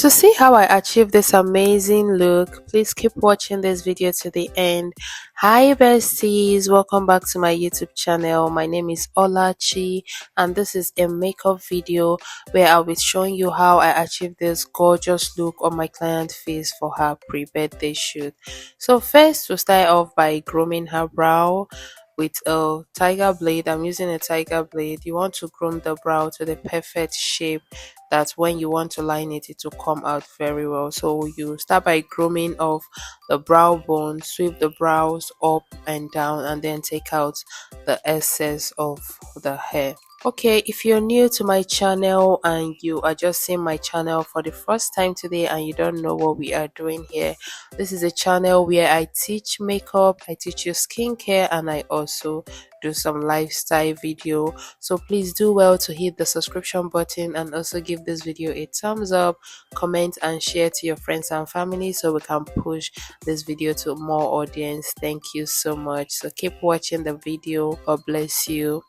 To see how I achieve this amazing look, please keep watching this video to the end. Hi besties, welcome back to my YouTube channel. My name is Olachi and this is a makeup video where I'll be showing you how I achieved this gorgeous look on my client face for her pre-birthday shoot. So first we'll start off by grooming her brow with a tiger blade. I'm using a tiger blade. You want to groom the brow to the perfect shape that when you want to line it, it will come out very well. So you start by grooming of the brow bone, sweep the brows up and down, and then take out the excess of the hair. Okay, if you're new to my channel and you are just seeing my channel for the first time today and you don't know what we are doing here, this is a channel where I teach makeup, I teach you skincare, and I also do some lifestyle video. So please do well to hit the subscription button and also give this video a thumbs up, comment and share to your friends and family so we can push this video to more audience. Thank you so much. So keep watching the video. God bless you.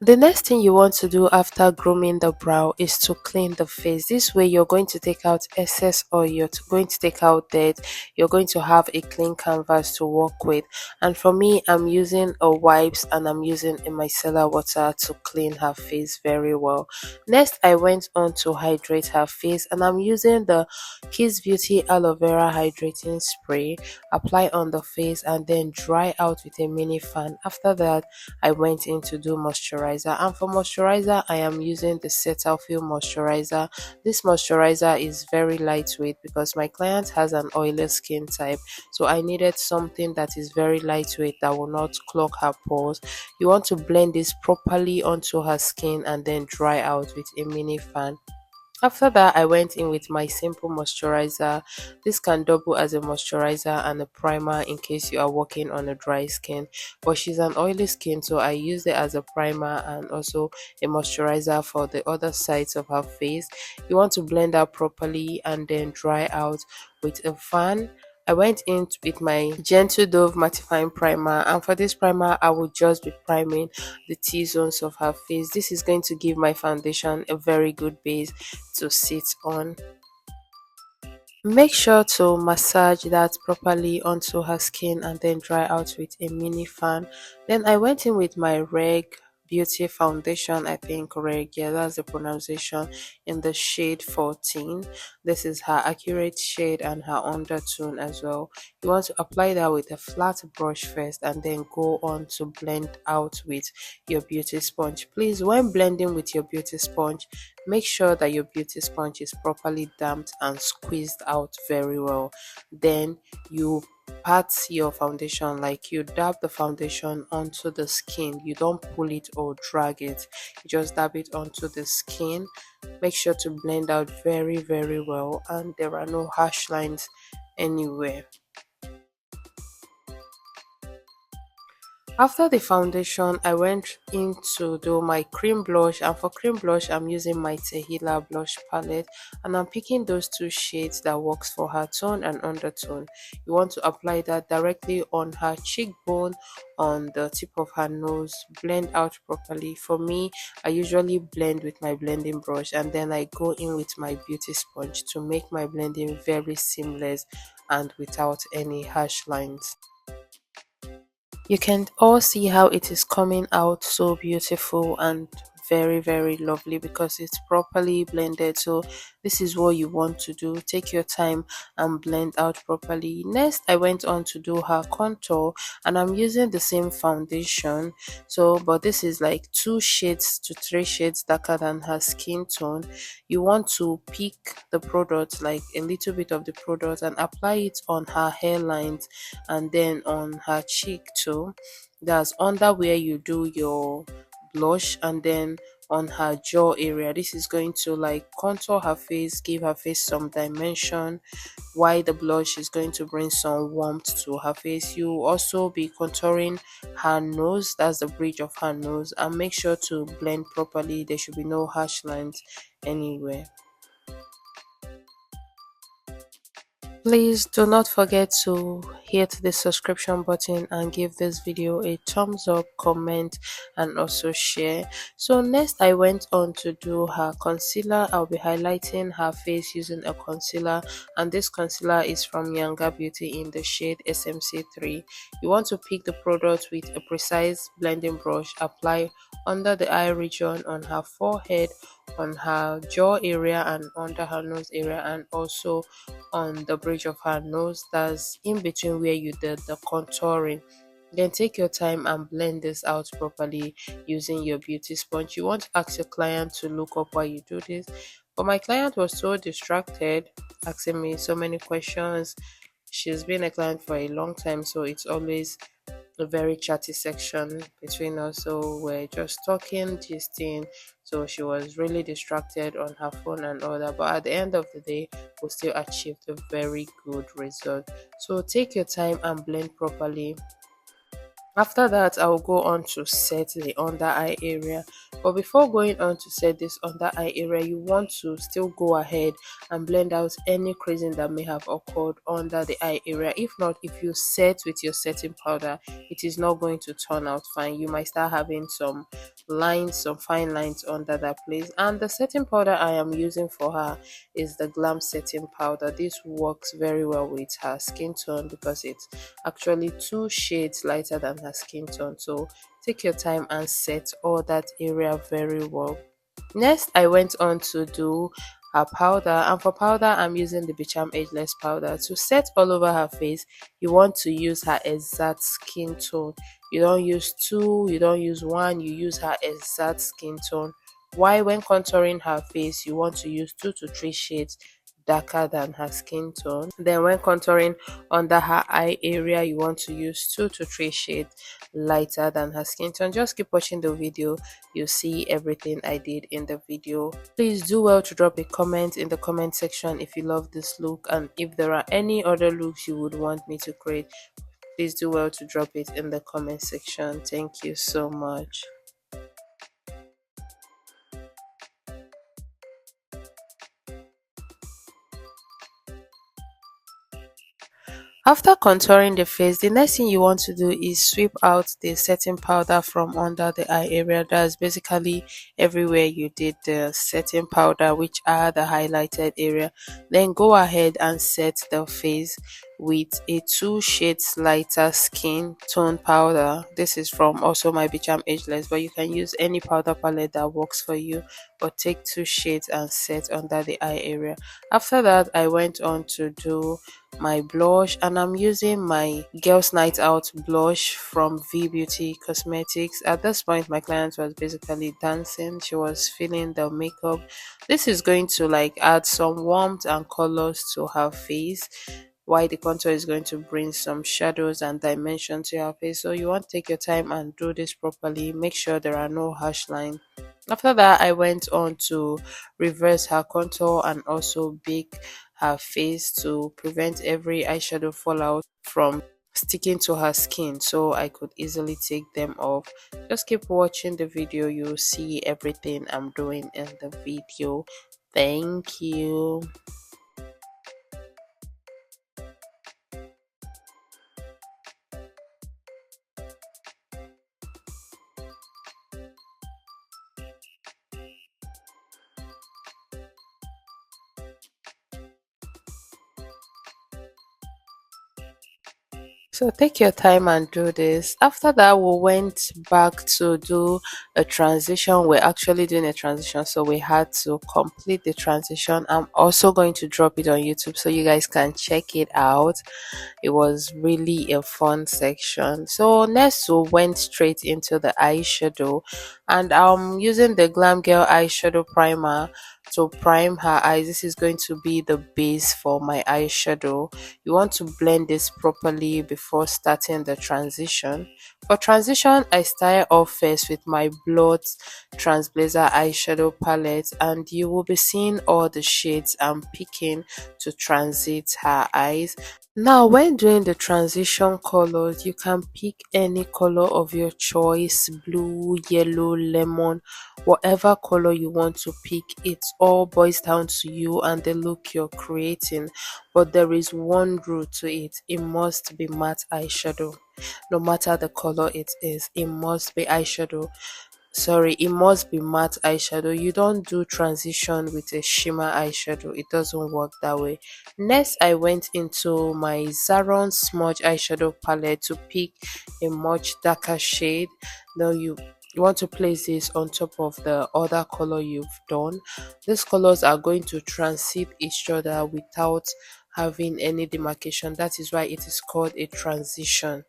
The next thing you want to do after grooming the brow is to clean the face. This way you're going to take out excess oil, you're going to take out dirt, you're going to have a clean canvas to work with. And for me, I'm using a wipes and I'm using a micellar water to clean her face very well. Next, I went on to hydrate her face and I'm using the Kissbeauty aloe vera hydrating spray. Apply on the face and then dry out with a mini fan. After that, I went in to do moisturizer, and for moisturizer I am using the Cetaphil moisturizer. This moisturizer is very lightweight because my client has an oily skin type, so I needed something that is very lightweight that will not clog her pores. You want to blend this properly onto her skin and then dry out with a mini fan. After that, I went in with my simple moisturizer. This can double as a moisturizer and a primer in case you are working on a dry skin. But she's an oily skin, so I used it as a primer and also a moisturizer for the other sides of her face. You want to blend out properly and then dry out with a fan. I went in with my Gentle Dove mattifying primer, and for this primer I will just be priming the T-zones of her face. This is going to give my foundation a very good base to sit on. Make sure to massage that properly onto her skin and then dry out with a mini fan. Then I went in with my Reg Beauty foundation, I think Reg, yeah, that's the pronunciation, in the shade 14. This is her accurate shade and her undertone as well. You want to apply that with a flat brush first and then go on to blend out with your beauty sponge. Please, when blending with your beauty sponge, make sure that your beauty sponge is properly damped and squeezed out very well. Then you pat your foundation, like you dab the foundation onto the skin. You don't pull it or drag it, you just dab it onto the skin. Make sure to blend out very well and there are no harsh lines anywhere. After the foundation, I went in to do my cream blush, and for cream blush I'm using my Tehila blush palette and I'm picking those two shades that works for her tone and undertone. You want to apply that directly on her cheekbone, on the tip of her nose, blend out properly. For me, I usually blend with my blending brush and then I go in with my beauty sponge to make my blending very seamless and without any harsh lines. You can all see how it is coming out so beautiful and very lovely because it's properly blended. So this is what you want to do. Take your time and blend out properly. Next, I went on to do her contour and I'm using the same foundation, so but this is like 2 shades to 3 shades darker than her skin tone. You want to pick the product, like a little bit of the product, and apply it on her hairlines and then on her cheek too. That's under where you do your blush, and then on her jaw area. This is going to like contour her face, give her face some dimension, while the blush is going to bring some warmth to her face. You also be contouring her nose, that's the bridge of her nose, and make sure to blend properly. There should be no harsh lines anywhere. Please do not forget to hit the subscription button and give this video a thumbs up, comment, and also share. So next I went on to do her concealer. I'll be highlighting her face using a concealer, and this concealer is from Yangabeauty in the shade SMC3. You want to pick the product with a precise blending brush, apply under the eye region, on her forehead, on her jaw area, and under her nose area, and also on the bridge of her nose, that's in between where you did the contouring. Then take your time and blend this out properly using your beauty sponge. You want to ask your client to look up while you do this, but my client was so distracted, asking me so many questions. She's been a client for a long time, so it's always a very chatty section between us. So we're just talking, gisting. So she was really distracted on her phone and all that. But at the end of the day, we still achieved a very good result. So take your time and blend properly. After that, I will go on to set the under eye area. But before going on to set this under eye area, you want to still go ahead and blend out any creasing that may have occurred under the eye area. If not, if you set with your setting powder, it is not going to turn out fine. You might start having some lines, some fine lines under that place. And the setting powder I am using for her is the Glam setting powder. This works very well with her skin tone because it's actually 2 shades lighter than her skin tone. So take your time and set all that area very well. Next, I went on to do her powder, and for powder I'm using the Becharm ageless powder. To set all over her face, you want to use her exact skin tone. You don't use two, you don't use one, you use her exact skin tone. Why? When contouring her face, you want to use 2 to 3 shades darker than her skin tone. Then when contouring under her eye area, you want to use 2 to 3 shades lighter than her skin tone. Just keep watching the video, you'll see everything I did in the video. Please do well to drop a comment in the comment section if you love this look, and if there are any other looks you would want me to create, please do well to drop it in the comment section. Thank you so much. After contouring the face, the next thing you want to do is sweep out the setting powder from under the eye area. That's basically everywhere you did the setting powder, which are the highlighted area. Then go ahead and set the face with a 2 shades lighter skin tone powder. This is from also my Becharm Ageless, but you can use any powder palette that works for you, but take 2 shades and set under the eye area. After that, I went on to do my blush, and I'm using my Girls Night Out blush from Veebeauty Cosmetics. At this point, my client was basically dancing, she was feeling the makeup. This is going to like add some warmth and colors to her face, while the contour is going to bring some shadows and dimension to your face. So you want to take your time and do this properly. Make sure there are no harsh lines. After that, I went on to reverse her contour and also bake her face to prevent every eyeshadow fallout from sticking to her skin, so I could easily take them off. Just keep watching the video, you'll see everything I'm doing in the video. Thank you. So take your time and do this. After that, we went back to do a transition. We're actually doing a transition, so we had to complete the transition. I'm also going to drop it on YouTube so you guys can check it out. It was really a fun section. So next we went straight into the eyeshadow, and I'm using the Glam Girl eyeshadow primer to prime her eyes. This is going to be the base for my eyeshadow. You want to blend this properly before starting the transition. For transition, I start off first with my Blot trailblazer eyeshadow palette, and you will be seeing all the shades I'm picking to transit her eyes. Now, when doing the transition colors, you can pick any color of your choice: blue, yellow, lemon, whatever color you want to pick, it's all boils down to you and the look you're creating. But there is one rule to it: it must be matte eyeshadow. No matter the color it is, it must be eyeshadow. Sorry, it must be matte eyeshadow. You don't do transition with a shimmer eyeshadow, it doesn't work that way. Next, I went into my Zaron smudge eyeshadow palette to pick a much darker shade. Now you want to place this on top of the other color you've done. These colors are going to transit each other without having any demarcation. That is why it is called a transition.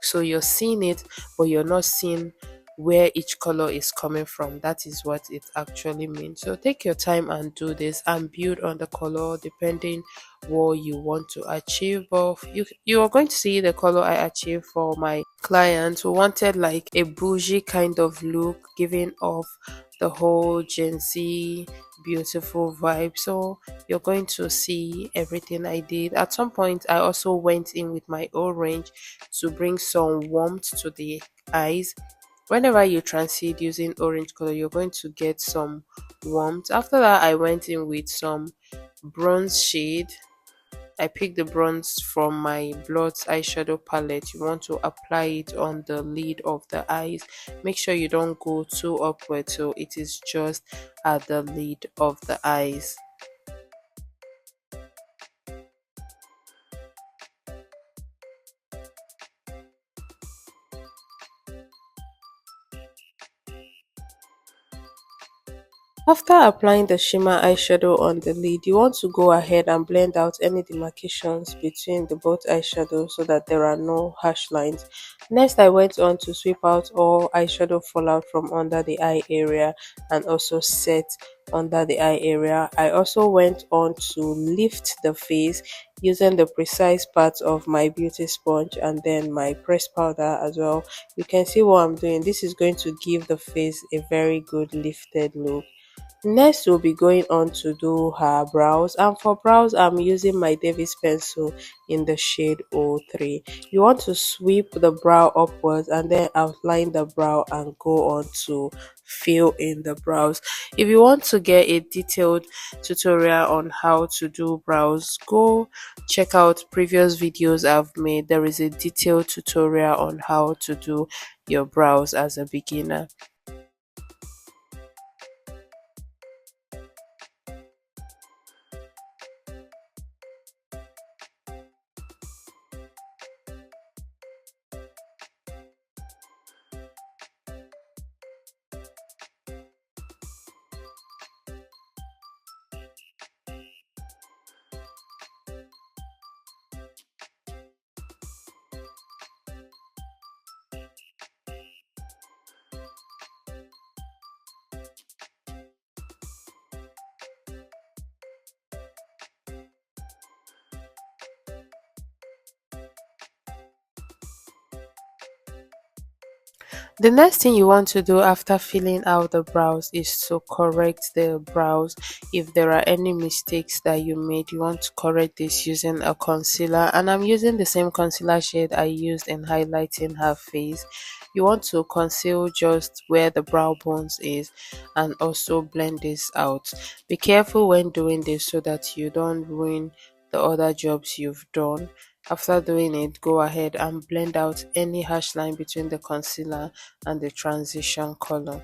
So you're seeing it, but you're not seeing where each color is coming from. That is what it actually means. So take your time and do this and build on the color depending what you want to achieve. But you are going to see the color I achieved for my client who wanted like a bougie kind of look, giving off the whole Gen Z beautiful vibe. So you're going to see everything I did. At some point I also went in with my orange to bring some warmth to the eyes. Whenever you transit using orange color, you're going to get some warmth. After that, I went in with some bronze shade. I picked the bronze from my Blot eyeshadow palette. You want to apply it on the lid of the eyes. Make sure you don't go too upward, so it is just at the lid of the eyes. After applying the shimmer eyeshadow on the lid, you want to go ahead and blend out any demarcations between the both eyeshadows so that there are no harsh lines. Next, I went on to sweep out all eyeshadow fallout from under the eye area and also set under the eye area. I also went on to lift the face using the precise parts of my beauty sponge and then my pressed powder as well. You can see what I'm doing. This is going to give the face a very good lifted look. Next, we'll be going on to do her brows, and for brows I'm using my Davis pencil in the shade 03. You want to sweep the brow upwards and then outline the brow and go on to fill in the brows. If you want to get a detailed tutorial on how to do brows, go check out previous videos I've made. There is a detailed tutorial on how to do your brows as a beginner. The next thing you want to do after filling out the brows is to correct the brows. If there are any mistakes that you made, you want to correct this using a concealer, and I'm using the same concealer shade I used in highlighting her face. You want to conceal just where the brow bones is and also blend this out. Be careful when doing this so that you don't ruin the other jobs you've done. After doing it, go ahead and blend out any harsh line between the concealer and the transition color.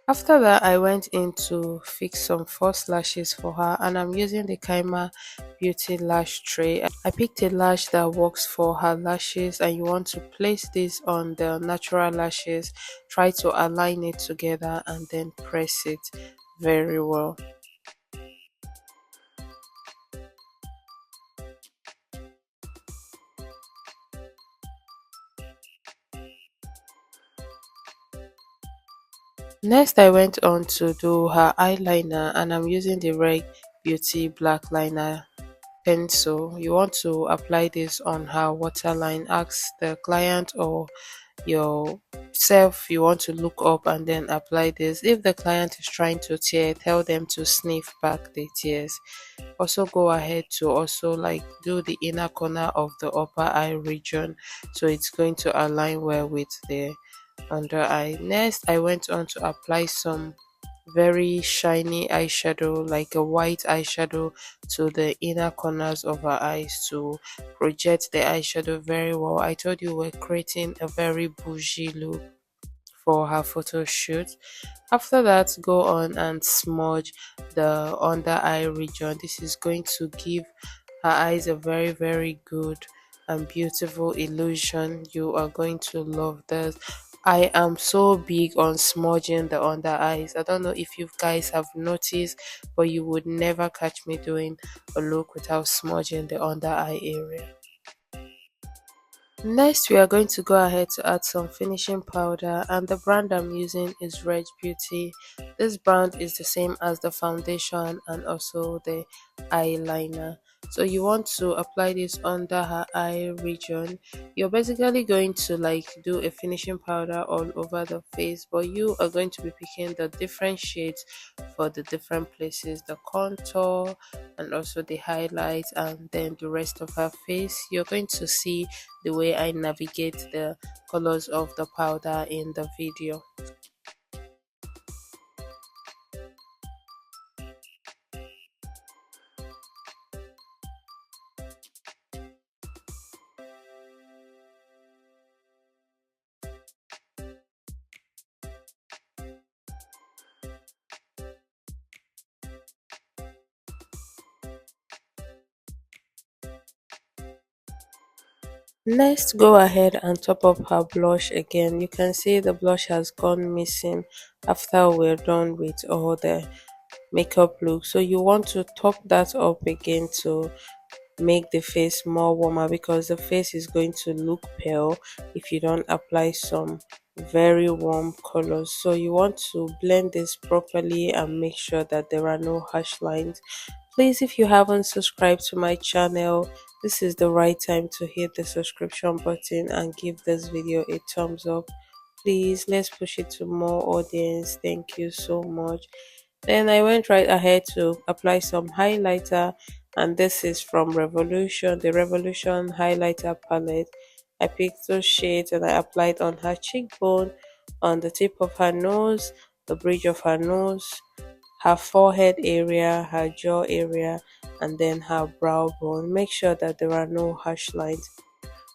After that, I went in to fix some false lashes for her, and I'm using the Kaima beauty lash tray. I picked a lash that works for her lashes, and you want to place this on the natural lashes. Try to align it together and then press it very well. Next, I went on to do her eyeliner, and I'm using the Reng Beauty black liner pencil. You want to apply this on her waterline. Ask the client or your self you want to look up and then apply this. If the client is trying to tear, tell them to sniff back the tears. Also go ahead to also like do the inner corner of the upper eye region, so it's going to align well with the under eye. Next, I went on to apply some very shiny eyeshadow, like a white eyeshadow, to the inner corners of her eyes to project the eyeshadow very well. I told you we're creating a very bougie look for her photo shoot. After that, go on and smudge the under eye region. This is going to give her eyes a very good and beautiful illusion. You are going to love this. I am so big on smudging the under eyes. I don't know if you guys have noticed, but you would never catch me doing a look without smudging the under eye area. Next, we are going to go ahead to add some finishing powder, and the brand I'm using is Reg Beauty. This brand is the same as the foundation and also the eyeliner. So you want to apply this under her eye region. You're basically going to like do a finishing powder all over the face, but you are going to be picking the different shades for the different places, the contour and also the highlight, and then the rest of her face. You're going to see the way I navigate the colors of the powder in the video. Next, go ahead and top up her blush again. You can see the blush has gone missing after we're done with all the makeup look. So you want to top that up again to make the face more warmer, because the face is going to look pale if you don't apply some very warm colors. So you want to blend this properly and make sure that there are no harsh lines. Please, if you haven't subscribed to my channel, this is the right time to hit the subscription button and give this video a thumbs up. Please, let's push it to more audience. Thank you so much. Then I went right ahead to apply some highlighter, and this is from Revolution, the Revolution highlighter palette. I picked those shades and I applied on her cheekbone, on the tip of her nose, the bridge of her nose, her forehead area, her jaw area, and then her brow bone. Make sure that there are no harsh lines.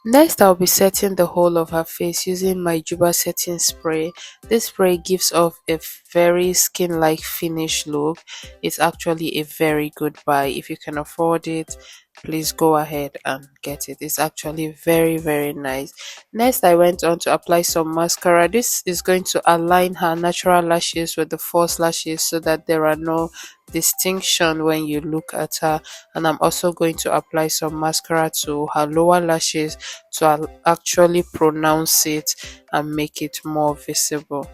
Next, I'll be setting the whole of her face using my Joba setting spray. This spray gives off a very skin-like finish look. It's actually a very good buy. If you can afford it, please go ahead and get it. It's actually very nice. Next, I went on to apply some mascara. This is going to align her natural lashes with the false lashes so that there are no distinction when you look at her. And I'm also going to apply some mascara to her lower lashes to actually pronounce it and make it more visible.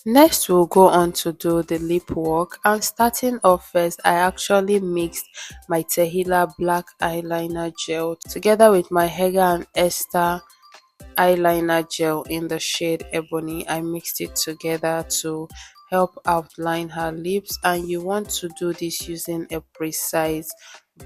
Next, we'll go on to do the lip work, and starting off first, I actually mixed my Tehila black eyeliner gel together with my Heige&esther eyeliner gel in the shade Ebony. I mixed it together to help outline her lips, and you want to do this using a precise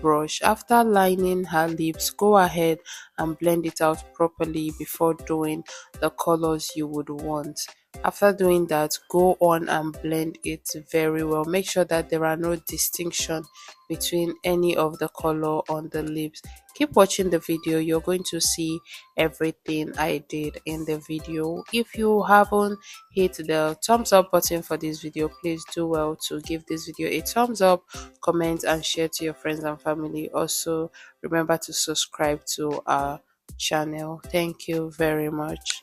brush. After lining her lips, go ahead and blend it out properly before doing the colors you would want. After doing that, go on and blend it very well. Make sure that there are no distinction between any of the color on the lips. Keep watching the video. You're going to see everything I did in the video. If you haven't hit the thumbs up button for this video, please do well to give this video a thumbs up, comment and share to your friends and family. Also, remember to subscribe to our channel. Thank you very much.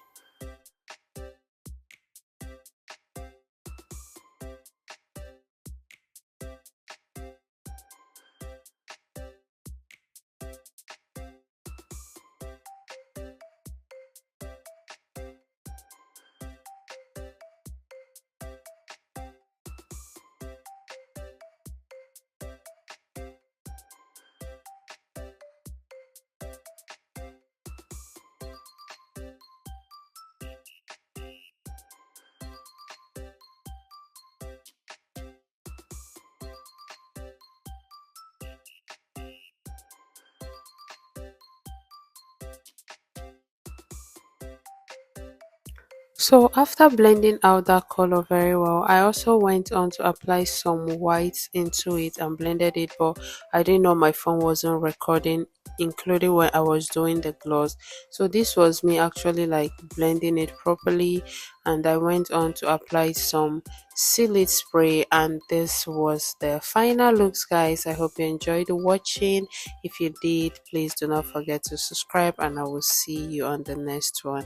So after blending out that color very well, I also went on to apply some white into it and blended it, but I didn't know my phone wasn't recording, including when I was doing the gloss. So this was me actually like blending it properly, and I went on to apply some seal spray, and this was the final looks, guys. I hope you enjoyed watching. If you did, please do not forget to subscribe, and I will see you on the next one.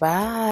Bye.